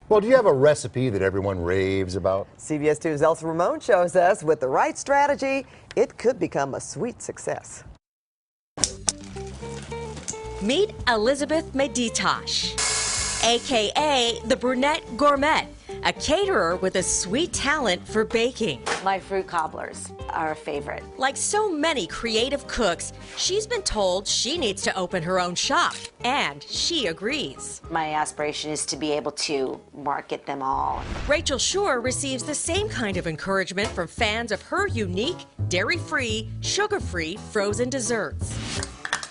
Well, do you have a recipe that everyone raves about? CBS 2's Elsa Ramon shows us with the right strategy, it could become a sweet success. Meet Elizabeth Tosh, a.k.a. the Brunette Gourmet, a caterer with a sweet talent for baking. My fruit cobblers are a favorite. Like so many creative cooks, she's been told she needs to open her own shop, and she agrees. My aspiration is to be able to market them all. Rachel Shore receives the same kind of encouragement from fans of her unique, dairy-free, sugar-free frozen desserts.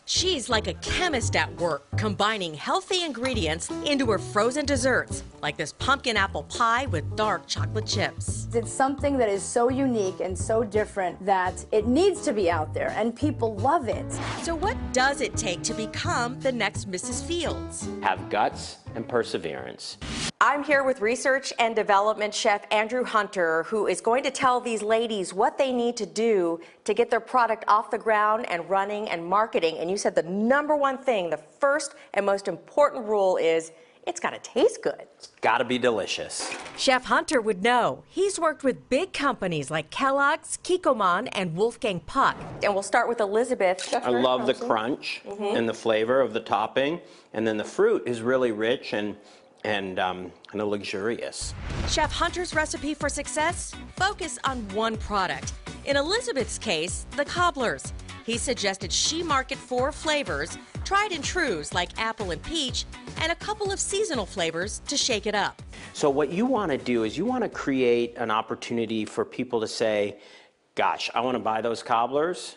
She's like a chemist at work, combining healthy ingredients into her frozen desserts, like this pumpkin apple pie with dark chocolate chips. It's something that is so unique and so different that it needs to be out there, and people love it. So what does it take to become the next Mrs. Fields? Have guts and perseverance. I'm here with research and development chef Andrew Hunter, who is going to tell these ladies what they need to do to get their product off the ground and running and marketing. And you said the number one thing, the first and most important rule is it's got to taste good. It's got to be delicious. Chef Hunter would know. He's worked with big companies like Kellogg's, Kikkoman, and Wolfgang Puck. And we'll start with Elizabeth. I love the crunch and the flavor of the topping, and then the fruit is really rich and luxurious. Chef Hunter's recipe for success? Focus on one product. In Elizabeth's case, the cobblers. He suggested she market 4 flavors, tried and trues like apple and peach, and a couple of seasonal flavors to shake it up. So what you want to do is you want to create an opportunity for people to say, gosh, I want to buy those cobblers.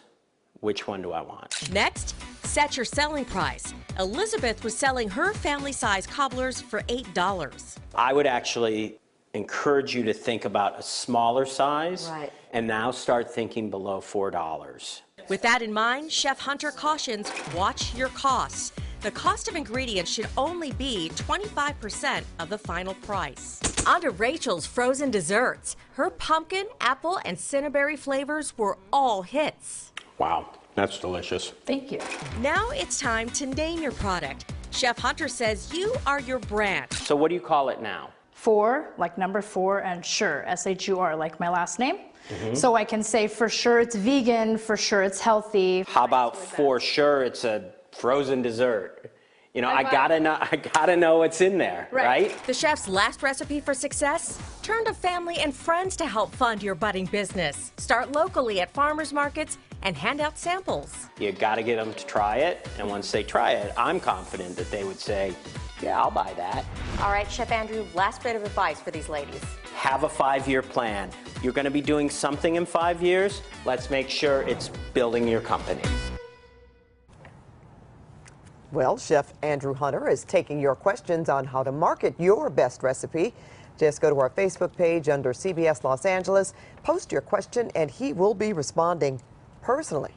Which one do I want? Next, set your selling price. Elizabeth was selling her family-size cobblers for $8. I would actually encourage you to think about a smaller size, and now start thinking below $4. With that in mind, Chef Hunter cautions, watch your costs. The cost of ingredients should only be 25% of the final price. On to Rachel's frozen desserts. Her pumpkin, apple, and cinnaberry flavors were all hits. Wow, that's delicious. Thank you. Now it's time to name your product. Chef Hunter says you are your brand. So what do you call it now? 4, like number 4, and sure, S-H-U-R, like my last name. So I can say for sure it's vegan, for sure it's healthy. How about for sure it's a frozen dessert? You know, I gotta know what's in there, right? The chef's last recipe for success? Turn to family and friends to help fund your budding business. Start locally at farmers markets and hand out samples. You gotta get them to try it, and once they try it, I'm confident that they would say, yeah, I'll buy that. All right, Chef Andrew, last bit of advice for these ladies. Have a 5-year plan. You're gonna be doing something in 5 years. Let's make sure it's building your company. Well, Chef Andrew Hunter is taking your questions on how to market your best recipe. Just go to our Facebook page under CBS Los Angeles, post your question, and he will be responding personally.